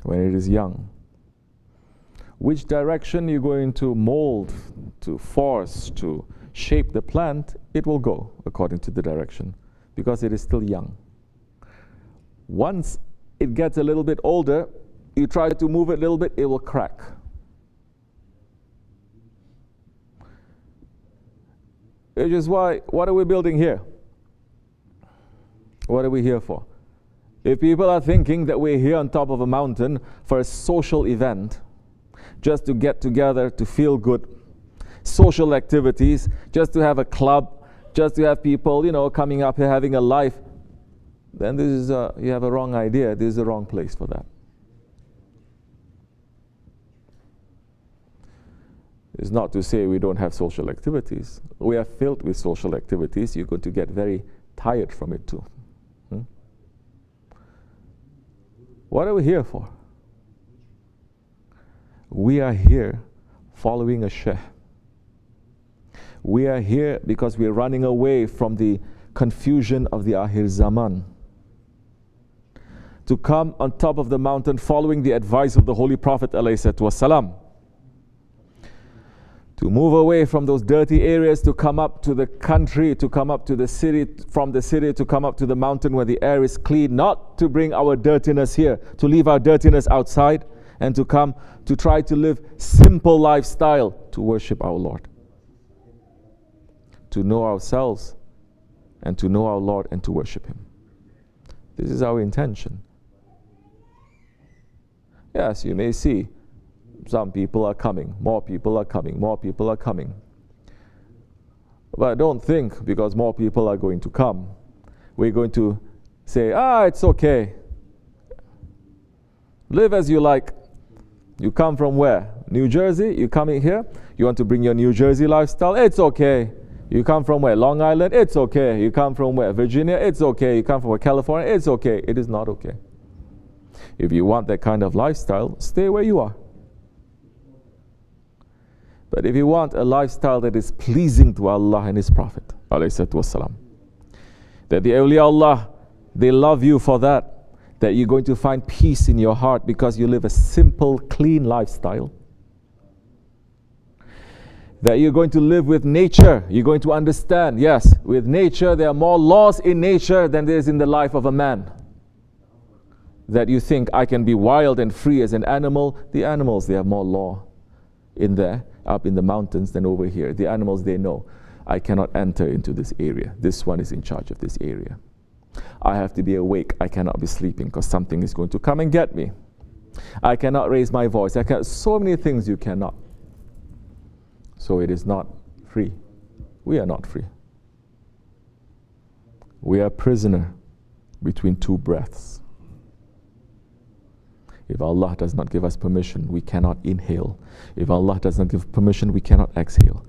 when it is young. Which direction you're going to mold, to force, to shape the plant, it will go according to the direction, because it is still young. Once it gets a little bit older, you try to move it a little bit, it will crack. Which is why, what are we building here? What are we here for? If people are thinking that we're here on top of a mountain for a social event, just to get together, to feel good, social activities, just to have a club, just to have people, coming up here having a life, then this is you have a wrong idea. This is the wrong place for that. It's not to say we don't have social activities. We are filled with social activities. You're going to get very tired from it too. What are we here for? We are here following a sheikh. We are here because we are running away from the confusion of the Akhir Zaman. To come on top of the mountain following the advice of the Holy Prophet ﷺ. To move away from those dirty areas, to come up to the country, to come up to the city, from the city to come up to the mountain where the air is clean, not to bring our dirtiness here, to leave our dirtiness outside, and to come to try to live simple lifestyle to worship our Lord. To know ourselves and to know our Lord and to worship Him. This is our intention. Yes, you may see some people are coming, more people are coming, more people are coming. But don't think because more people are going to come, we're going to say, it's okay. Live as you like. You come from where? New Jersey? You coming here? You want to bring your New Jersey lifestyle? It's okay. You come from where? Long Island? It's okay. You come from where? Virginia? It's okay. You come from where? California? It's okay. It is not okay. If you want that kind of lifestyle, stay where you are. But if you want a lifestyle that is pleasing to Allah and His Prophet, ﷺ, that the awliya Allah, they love you for that you're going to find peace in your heart because you live a simple, clean lifestyle, that you're going to live with nature, you're going to understand, yes, with nature, there are more laws in nature than there is in the life of a man. That you think, I can be wild and free as an animal. The animals, they have more law in there, up in the mountains than over here. The animals, they know, I cannot enter into this area. This one is in charge of this area. I have to be awake. I cannot be sleeping because something is going to come and get me. I cannot raise my voice. So many things you cannot. So it is not free. We are not free. We are a prisoner between two breaths. If Allah does not give us permission, we cannot inhale. If Allah does not give permission, we cannot exhale.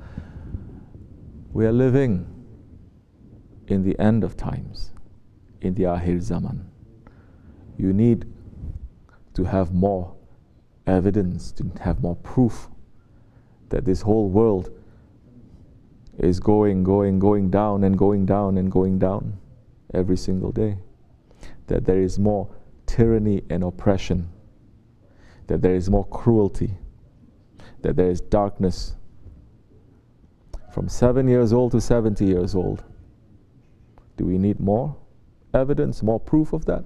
We are living in the end of times, in the Akhir Zaman. You need to have more evidence, to have more proof that this whole world is going down and going down and going down every single day. That there is more tyranny and oppression, that there is more cruelty, that there is darkness. From 7 years old to 70 years old. Do we need more evidence, more proof of that?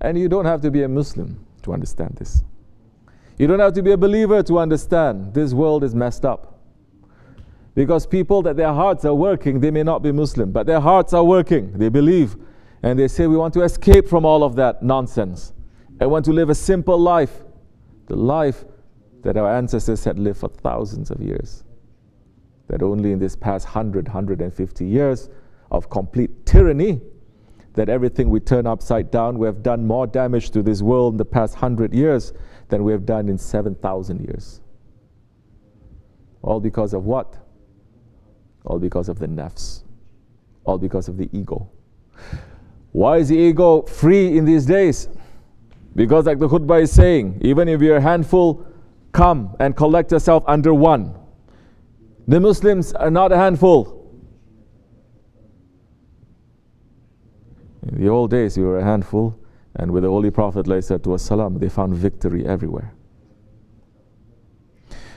And you don't have to be a Muslim to understand this. You don't have to be a believer to understand this world is messed up. Because people that their hearts are working, they may not be Muslim, but their hearts are working. They believe and they say, we want to escape from all of that nonsense. I want to live a simple life. The life that our ancestors had lived for thousands of years. That only in this past 150 years of complete tyranny, that everything we turn upside down, we have done more damage to this world in the past 100 years than we have done in 7,000 years. All because of what? All because of the nafs. All because of the ego. Why is the ego free in these days? Because like the khutbah is saying, even if you're a handful, come and collect yourself under one. The Muslims are not a handful. In the old days, you were a handful. And with the Holy Prophet ﷺ, they found victory everywhere.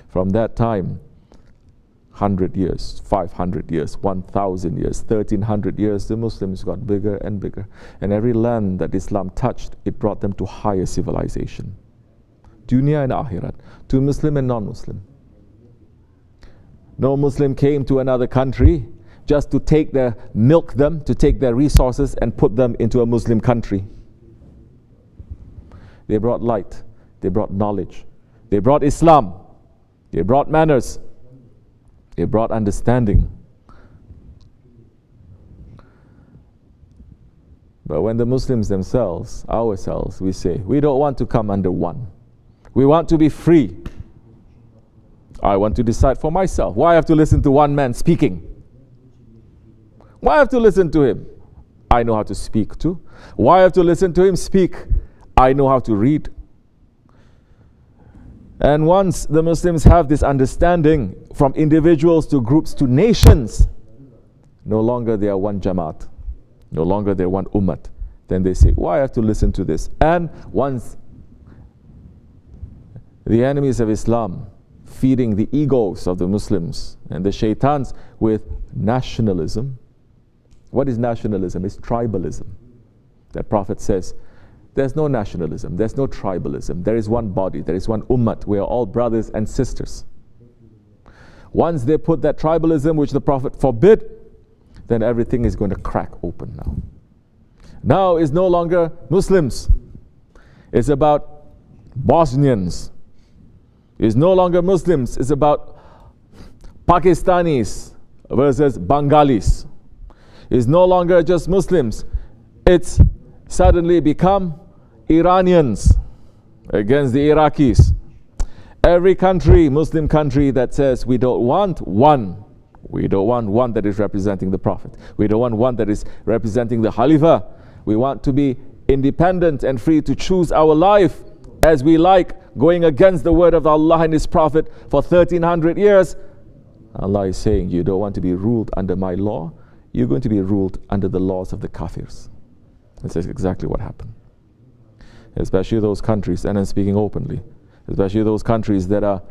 From that time, 100 years, 500 years, 1,000 years, 1,300 years, the Muslims got bigger and bigger. And every land that Islam touched, it brought them to higher civilization. Dunya and Akhirat, to Muslim and non-Muslim. No Muslim came to another country just to milk them, to take their resources and put them into a Muslim country. They brought light, they brought knowledge, they brought Islam, they brought manners, they brought understanding. But when the Muslims themselves, ourselves, we say, we don't want to come under one. We want to be free. I want to decide for myself. Why I have to listen to one man speaking? Why I have to listen to him? I know how to speak too. Why I have to listen to him speak? I know how to read. And once the Muslims have this understanding, from individuals to groups to nations, no longer they are one Jamaat, no longer they're one Ummat. Then they say, why I have to listen to this? And once the enemies of Islam feeding the egos of the Muslims and the shaitans with nationalism. What is nationalism? It's tribalism. That Prophet says, there's no nationalism, there's no tribalism. There is one body, there is one ummah. We are all brothers and sisters. Once they put that tribalism, which the Prophet forbid, then everything is going to crack open now. Now it's no longer Muslims. It's about Bosnians. It's no longer Muslims. It's about Pakistanis versus Bengalis. It's no longer just Muslims. It's suddenly become Iranians against the Iraqis. Every country, Muslim country, that says we don't want one. We don't want one that is representing the Prophet. We don't want one that is representing the Khalifa. We want to be independent and free to choose our life as we like, going against the word of Allah and His Prophet for 1,300 years. Allah is saying, you don't want to be ruled under my law. You're going to be ruled under the laws of the Kafirs. This is exactly what happened. Especially those countries, and I'm speaking openly, especially those countries that are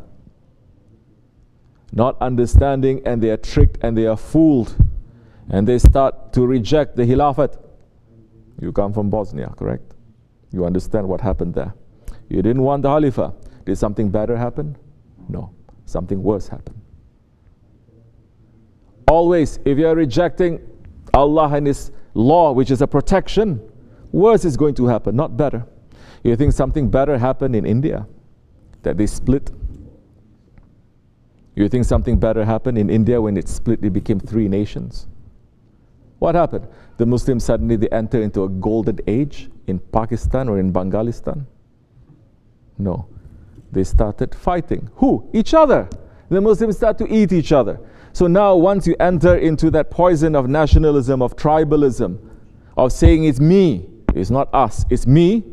not understanding, and they are tricked and they are fooled, and they start to reject the Khilafat. You come from Bosnia, correct? You understand what happened there. You didn't want the Khalifa. Did something better happen? No. Something worse happened. Always, if you are rejecting Allah and His law, which is a protection, worse is going to happen, not better. You think something better happened in India? That they split? You think something better happened in India when it split, it became 3 nations? What happened? The Muslims suddenly they enter into a golden age in Pakistan or in Bangalistan? No. They started fighting. Who? Each other. The Muslims start to eat each other. So now once you enter into that poison of nationalism, of tribalism, of saying it's me, it's not us, it's me,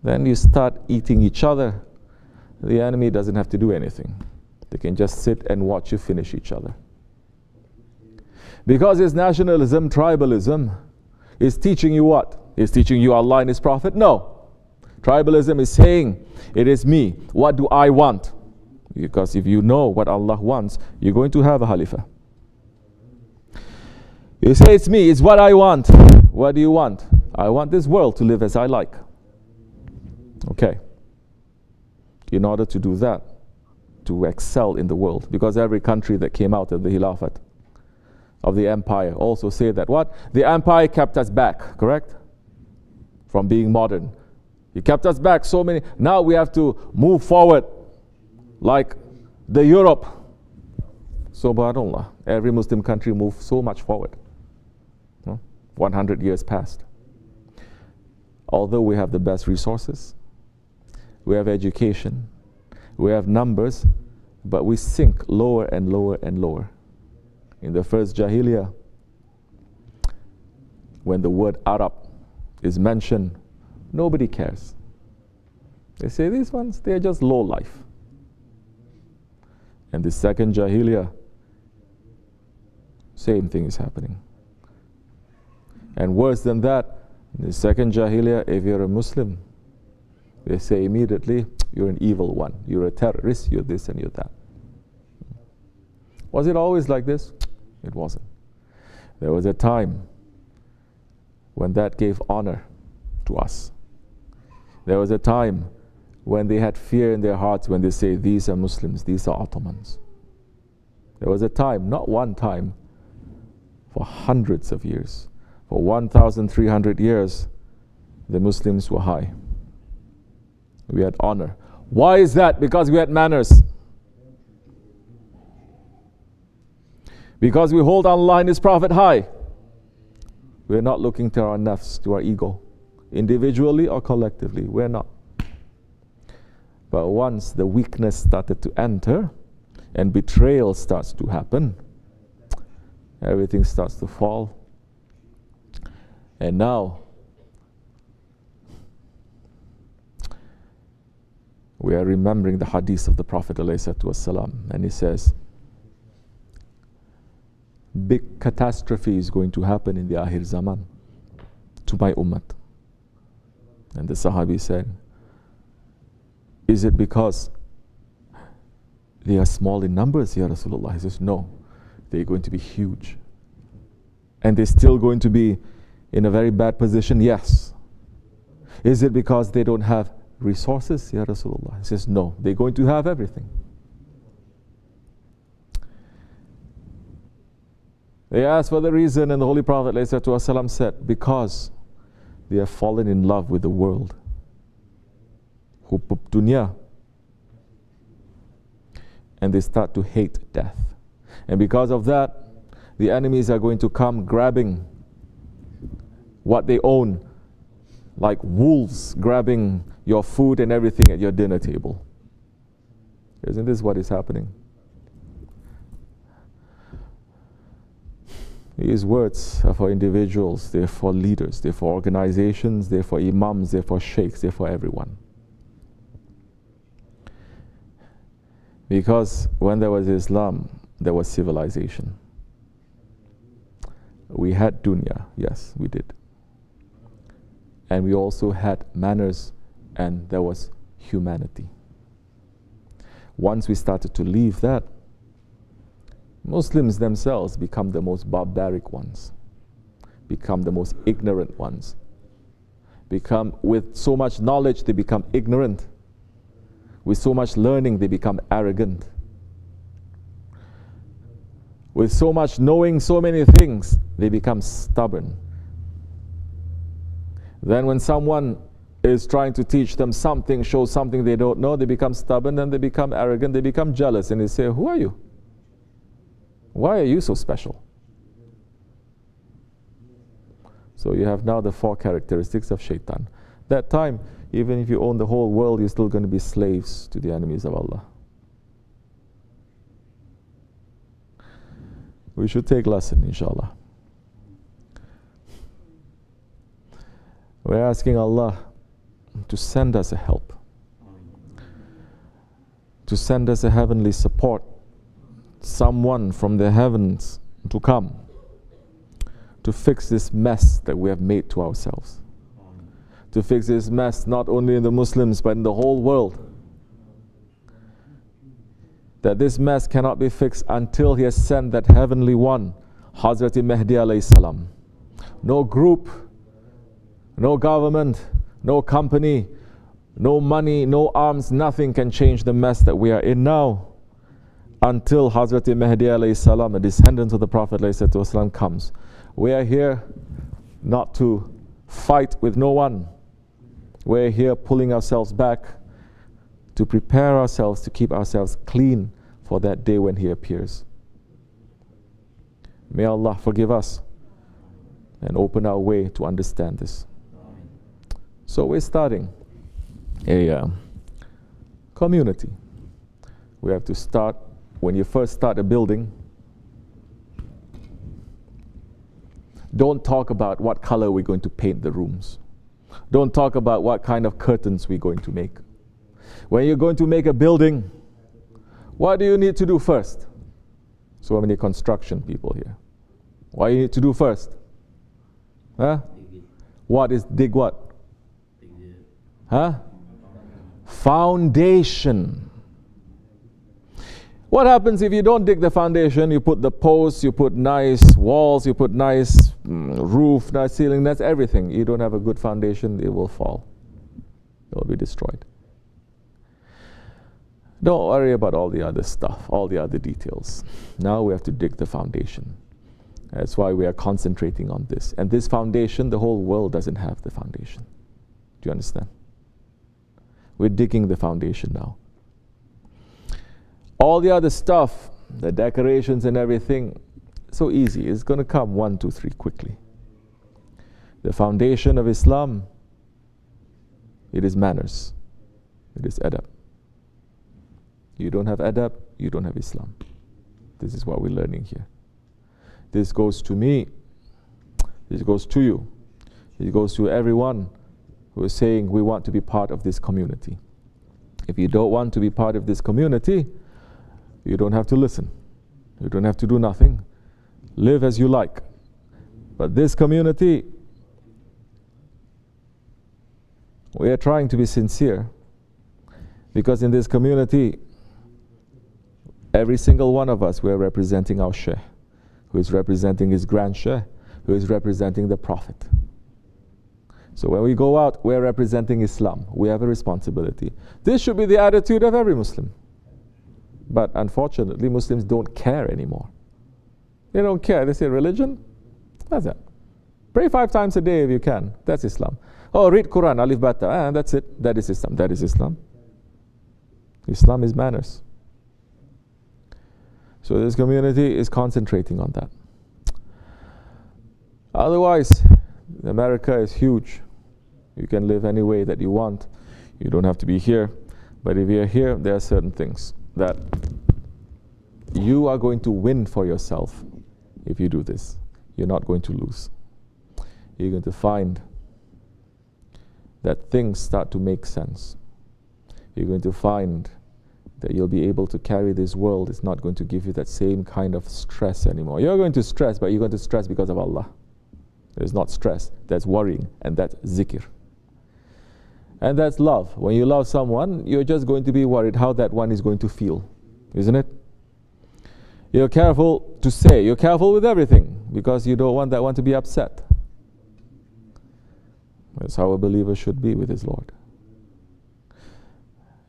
then you start eating each other. The enemy doesn't have to do anything. They can just sit and watch you finish each other. Because it's nationalism, tribalism, is teaching you what? Is teaching you Allah and His Prophet? No. Tribalism is saying, it is me. What do I want? Because if you know what Allah wants, you're going to have a Khalifa. You say, it's me, it's what I want. What do you want? I want this world to live as I like. Okay. In order to do that, to excel in the world, because every country that came out of the Khilafat, of the empire, also say that what? The empire kept us back, correct? From being modern. It kept us back so many. Now we have to move forward like the Europe. Subhanallah. Every Muslim country moved so much forward. 100 years passed. Although we have the best resources, we have education, we have numbers, but we sink lower and lower and lower. In the first Jahiliyyah, when the word Arab is mentioned, nobody cares. They say these ones, they're just low life. And the second Jahiliyyah, same thing is happening. And worse than that, The second Jahiliyyah, if you're a Muslim, they say immediately, you're an evil one, you're a terrorist, you're this and you're that. Was it always like this? It wasn't. There was a time when that gave honor to us. There was a time when they had fear in their hearts when they say, these are Muslims, these are Ottomans. There was a time, not one time, for hundreds of years. For 1,300 years, the Muslims were high. We had honor. Why is that? Because we had manners. Because we hold Allah and His Prophet high. We're not looking to our nafs, to our ego. Individually or collectively, we're not. But once the weakness started to enter and betrayal starts to happen, everything starts to fall. And now, we are remembering the hadith of the Prophet ﷺ, and he says, big catastrophe is going to happen in the Akhir Zaman to my ummah. And the Sahabi said, is it because they are small in numbers, Ya Rasulullah? He says, no, they're going to be huge. And they're still going to be in a very bad position? Yes. Is it because they don't have resources, Ya Rasulullah? He says, no, they're going to have everything. They asked for the reason, and the Holy Prophet ﷺ said, because they have fallen in love with the world. Hubbub dunya. And they start to hate death. And because of that, the enemies are going to come grabbing what they own, like wolves grabbing your food and everything at your dinner table. Isn't this what is happening? These words are for individuals, they're for leaders, they're for organizations, they're for imams, they're for sheikhs, they're for everyone. Because when there was Islam, there was civilization. We had dunya, yes, we did. And we also had manners, and there was humanity. Once we started to leave that, Muslims themselves become the most barbaric ones, become the most ignorant ones, become, with so much knowledge, they become ignorant. With so much learning, they become arrogant. With so much knowing so many things, they become stubborn. Then when someone is trying to teach them something, show something they don't know, they become stubborn and they become arrogant, they become jealous, and they say, who are you? Why are you so special? So you have now the 4 characteristics of shaitan. That time, even if you own the whole world, you're still going to be slaves to the enemies of Allah. We should take lesson, inshallah. We're asking Allah to send us a help, to send us a heavenly support, someone from the heavens to come to fix this mess that we have made to ourselves, to fix this mess not only in the Muslims but in the whole world. That this mess cannot be fixed until He has sent that heavenly one, Hazrat Mahdi alayhi salam. No group, no government, no company, no money, no arms, nothing can change the mess that we are in now until Hazrat Mahdi alayhi salam, a descendant of the Prophet alayhi salam, comes. We are here not to fight with no one. We're here pulling ourselves back to prepare ourselves, to keep ourselves clean for that day when He appears. May Allah forgive us and open our way to understand this. So we're starting a community. We have to start, when you first start a building, don't talk about what color we're going to paint the rooms. Don't talk about what kind of curtains we're going to make. When you're going to make a building, what do you need to do first? So many construction people here. What do you need to do first? Huh? What is dig what? Huh? Foundation. What happens if you don't dig the foundation? You put the posts, you put nice walls, you put nice roof, nice ceiling, that's everything. You don't have a good foundation, it will fall. It will be destroyed. Don't worry about all the other stuff, all the other details. Now we have to dig the foundation. That's why we are concentrating on this. And this foundation, the whole world doesn't have the foundation. Do you understand? We're digging the foundation now. All the other stuff, the decorations and everything, so easy. It's going to come 1, 2, 3 quickly. The foundation of Islam, it is manners. It is adab. You don't have adab, you don't have Islam. This is what we're learning here. This goes to me. This goes to you. It goes to everyone who is saying we want to be part of this community. If you don't want to be part of this community, you don't have to listen. You don't have to do nothing. Live as you like. But this community, we are trying to be sincere, because in this community, every single one of us, we are representing our Shaykh, who is representing his grand Shaykh, who is representing the Prophet. So when we go out, we are representing Islam. We have a responsibility. This should be the attitude of every Muslim. But unfortunately, Muslims don't care anymore. They don't care. They say religion, that's it. Pray 5 times a day if you can. That's Islam. Oh, read Quran, alif bata. That's it. That is Islam. That is Islam. Islam is manners. So this community is concentrating on that. Otherwise, America is huge. You can live any way that you want. You don't have to be here. But if you're here, there are certain things that you are going to win for yourself if you do this. You're not going to lose. You're going to find that things start to make sense. You're going to find that you'll be able to carry this world. It's not going to give you that same kind of stress anymore. You're going to stress, but you're going to stress because of Allah. There's not stress, that's worrying, and that's zikr. And that's love. When you love someone, you're just going to be worried how that one is going to feel, isn't it? You're careful to say, you're careful with everything, because you don't want that one to be upset. That's how a believer should be with his Lord.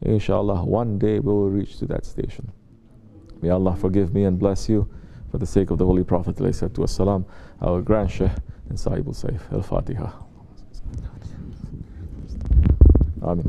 Inshallah, one day we will reach to that station. May Allah forgive me and bless you for the sake of the Holy Prophet ﷺ, our grand Shaykh and Sahibul Saif. Al-Fatiha. Amin.